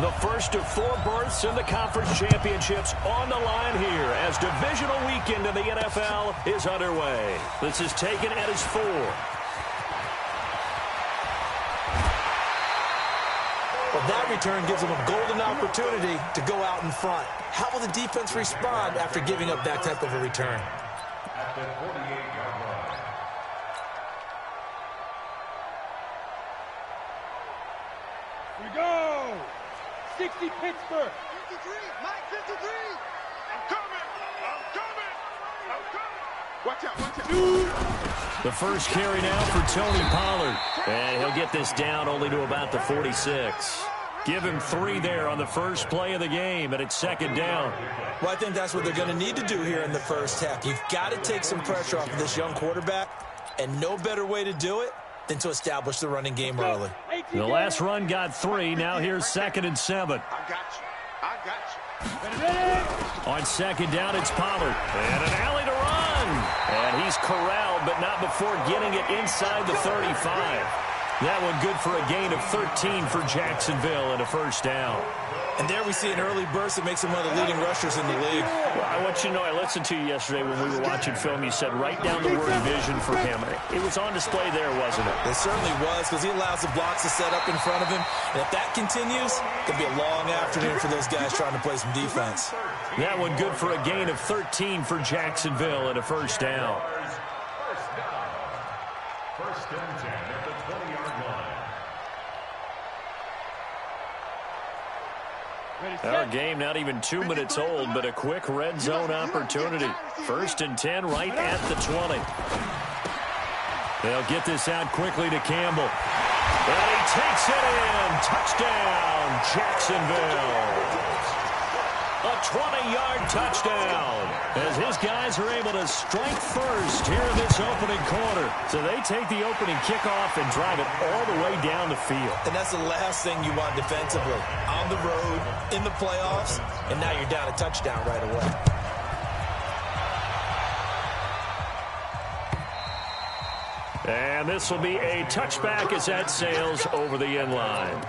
The first of 4 berths in the conference championships on the line here as divisional weekend in the NFL is underway. This is taken at his 4. Well, that return gives them a golden opportunity to go out in front. How will the defense respond after giving up that type of a return? At the 48-yard line. We go! 60 Pittsburgh. 53, Mike 53. I'm coming. Watch out, watch out. The first carry now for Tony Pollard. And he'll get this down only to about the 46. Give him 3 there on the first play of the game, and it's second down. Well, I think that's what they're going to need to do here in the first half. You've got to take some pressure off of this young quarterback, and no better way to do it than to establish the running game early. The last run got 3. Now here's 2nd and 7. I got you. On second down, it's Pollard. And an alley to run. And he's corralled, but not before getting it inside the 35. That one good for a gain of 13 for Jacksonville and a first down. And there we see an early burst that makes him one of the leading rushers in the league. Well, I want you to know, I listened to you yesterday when we were watching film. You said write down the word vision for him. It was on display there, wasn't it? It certainly was, because he allows the blocks to set up in front of him. And if that continues, it could be a long afternoon for those guys trying to play some defense. That one good for a gain of 13 for Jacksonville and a first down. First and 10 at the 20-yard line. Our game not even 2 minutes old, but a quick red zone opportunity. First and 10 right at the 20. They'll get this out quickly to Campbell. And he takes it in. Touchdown, Jacksonville. A 20-yard touchdown as his guys are able to strike first here in this opening quarter. So they take the opening kickoff and drive it all the way down the field. And that's the last thing you want defensively. On the road, in the playoffs, and now you're down a touchdown right away. And this will be a touchback as that sails over the end line.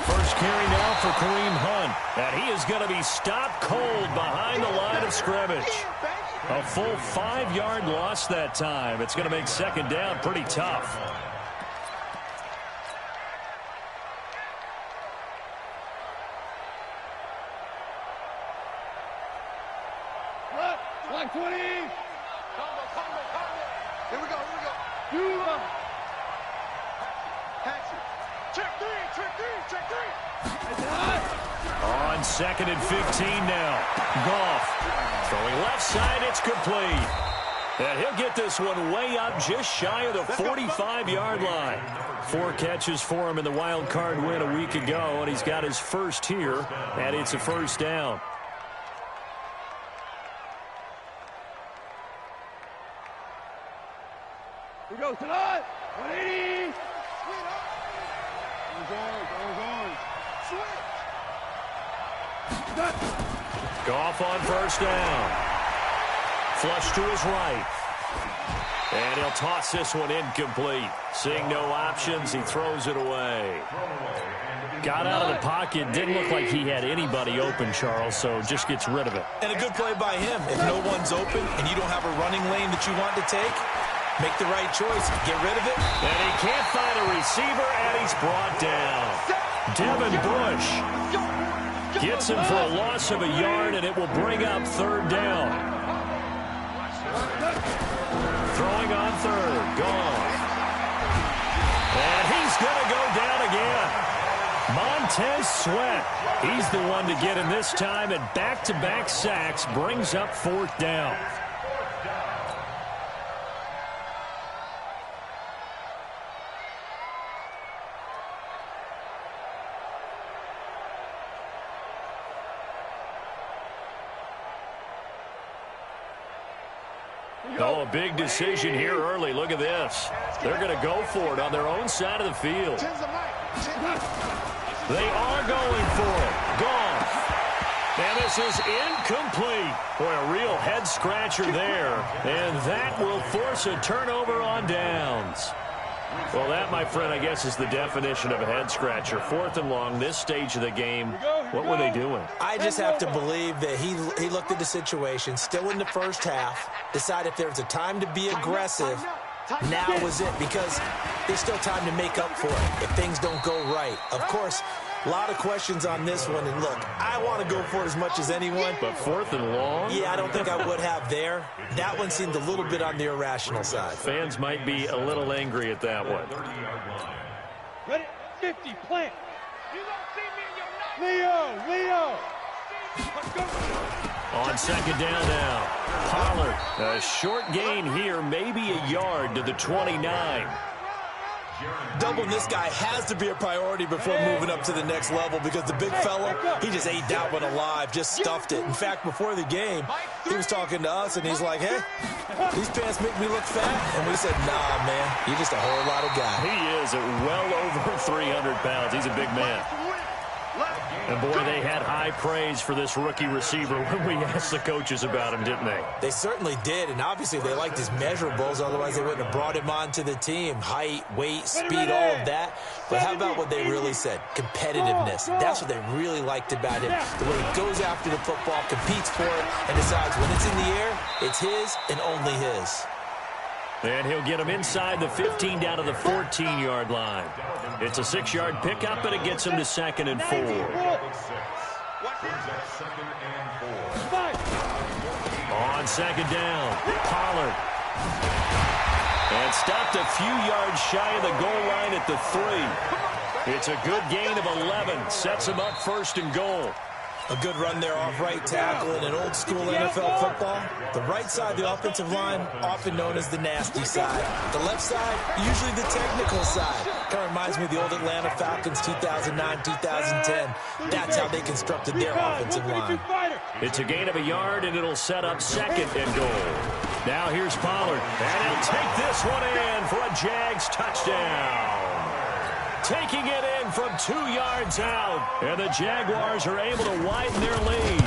First carry now for Kareem Hunt. And he is going to be stopped cold behind the line of scrimmage. A full 5-yard loss that time. It's going to make second down pretty tough. Line 20. Here we go. Check three. On second and 15 now. Goff throwing left side. It's complete. And he'll get this one way up just shy of the 45-yard line. 4 catches for him in the wild card win a week ago, and he's got his first here, and it's a first down. We go tonight. 180. Goff on first down. Flush to his right. And he'll toss this one incomplete. Seeing no options, he throws it away. Got out of the pocket. Didn't look like he had anybody open, Charles, so just gets rid of it. And a good play by him. If no one's open and you don't have a running lane that you want to take, make the right choice. Get rid of it. And he can't find a receiver, and he's brought down. Devin Bush gets him for a loss of a yard, and it will bring up third down. Throwing on third. Gone. And he's going to go down again. Montez Sweat. He's the one to get him this time, and back-to-back sacks brings up fourth down. Oh, a big decision here early. Look at this. They're going to go for it on their own side of the field. They are going for it. Gone. And this is incomplete. Boy, a real head-scratcher there. And that will force a turnover on downs. Well, that, my friend, I guess is the definition of a head-scratcher. 4th and long, this stage of the game. What were they doing? I just have to believe that he looked at the situation, still in the first half, decided if there was a time to be aggressive, now was it, because there's still time to make up for it if things don't go right. Of course, a lot of questions on this one, and look, I want to go for it as much as anyone. But 4th and long? Yeah, I don't think I would have there. That one seemed a little bit on the irrational side. Fans might be a little angry at that one. Ready? 50, plant. Leo. Let's go. On 2nd down now. Pollard, a short gain here, maybe a yard to the 29. Doubling this guy has to be a priority before moving up to the next level, because the big fella, he just ate that one alive, just stuffed it. In fact, before the game, he was talking to us, and he's like, hey, these pants make me look fat. And we said, nah, man, you're just a whole lot of guy. He is at well over 300 pounds. He's a big man. And, boy, they had high praise for this rookie receiver when we asked the coaches about him, didn't they? They certainly did, and obviously they liked his measurables. Otherwise, they wouldn't have brought him onto the team. Height, weight, speed, all of that. But how about what they really said? Competitiveness. That's what they really liked about him. The way he goes after the football, competes for it, and decides when it's in the air, it's his and only his. And he'll get him inside the 15 down to the 14-yard line. It's a 6-yard pickup, and it gets him to 2nd and 4. On 2nd down, Pollard. And stopped a few yards shy of the goal line at the 3. It's a good gain of 11. Sets him up 1st and goal. A good run there off right tackle in an old-school NFL football. The right side of the offensive line, often known as the nasty side. The left side, usually the technical side. Kind of reminds me of the old Atlanta Falcons 2009-2010. That's how they constructed their offensive line. It's a gain of a yard, and it'll set up 2nd and goal. Now here's Pollard, and he'll take this one in for a Jags touchdown. Taking it in from 2 yards out, and the Jaguars are able to widen their lead.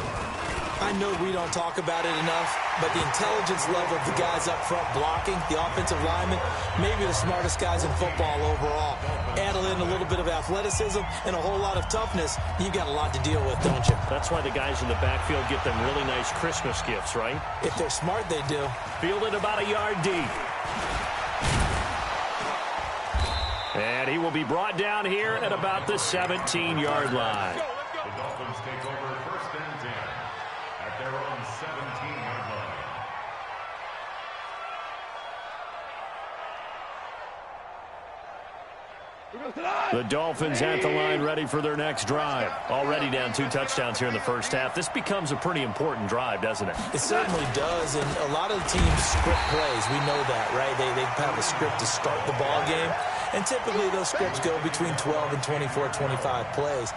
I know we don't talk about it enough, but the intelligence level of the guys up front blocking, the offensive linemen, maybe the smartest guys in football overall. Add in a little bit of athleticism and a whole lot of toughness, you've got a lot to deal with, don't you? That's why the guys in the backfield get them really nice Christmas gifts, right? If they're smart, they do. Fielded about a yard deep. And he will be brought down here at about the 17-yard line. The Dolphins take over 1st and 10 at their own 17-yard line. The Dolphins at the line, ready for their next drive. Already down 2 touchdowns here in the first half. This becomes a pretty important drive, doesn't it? It certainly does, and a lot of the teams script plays. We know that, right? They have a script to start the ball game, and typically those scripts go between 12 and 24, 25 plays.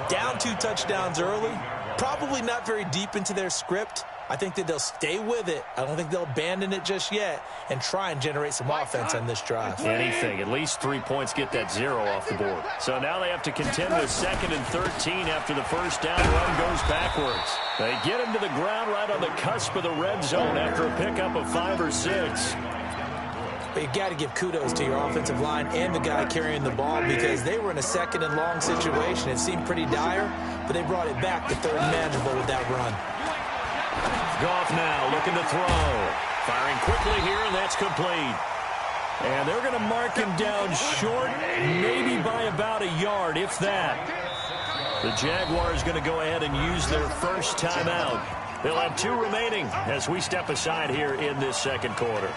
Down 2 touchdowns early, probably not very deep into their script. I think that they'll stay with it. I don't think they'll abandon it just yet and try and generate some offense on this drive. Anything. At least 3 points get that 0 off the board. So now they have to contend with 2nd and 13 after the first down run goes backwards. They get him to the ground right on the cusp of the red zone after a pickup of 5 or 6. But you got to give kudos to your offensive line and the guy carrying the ball, because they were in a 2nd and long situation. It seemed pretty dire, but they brought it back to 3rd and manageable with that run. Goff now looking to throw. Firing quickly here, and that's complete. And they're going to mark him down short, maybe by about a yard, if that. The Jaguars going to go ahead and use their first timeout. They'll have 2 remaining as we step aside here in this 2nd quarter.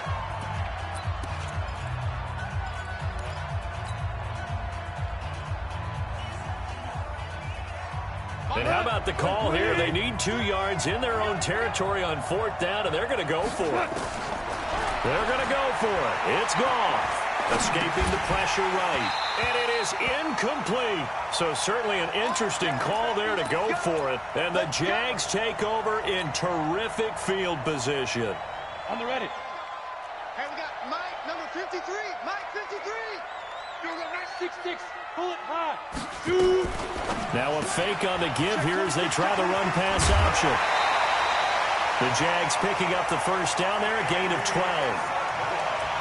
And how about the call here? They need 2 yards in their own territory on 4th down, and they're going to go for it. They're going to go for it. It's Goff. Escaping the pressure right. And it is incomplete. So certainly an interesting call there to go for it. And the Jags take over in terrific field position. On the ready. Hey, we got Mike, number 53. Mike, 53. You're the next 6-6. Pull it high. Shoot. Now a fake on the give here as they try the run-pass option. The Jags picking up the first down there, a gain of 12.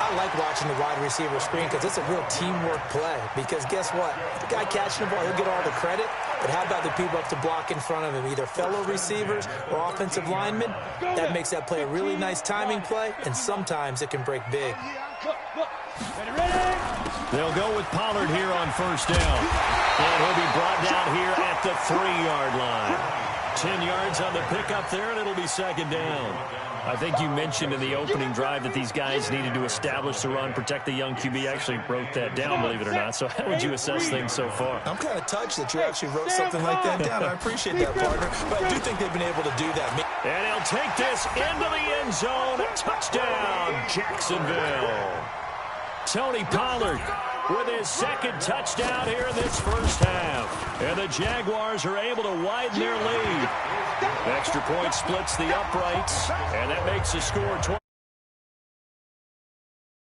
I like watching the wide receiver screen because it's a real teamwork play. Because guess what? The guy catching the ball, he'll get all the credit. But how about the people up to block in front of him, either fellow receivers or offensive linemen? That makes that play a really nice timing play, and sometimes it can break big. Look. Ready. They'll go with Pollard here on first down. And he'll be brought down here at the 3-yard line. 10 yards on the pickup there, and it'll be second down. I think you mentioned in the opening drive that these guys needed to establish the run, protect the young QB. Actually wrote that down, believe it or not. So how would you assess things so far? I'm kind of touched that you actually wrote something like that down. I appreciate that, partner. But I do think they've been able to do that. And he'll take this into the end zone. Touchdown, Jacksonville. Tony Pollard with his second touchdown here in this first half. And the Jaguars are able to widen their lead. Extra point splits the uprights, and that makes the score 20.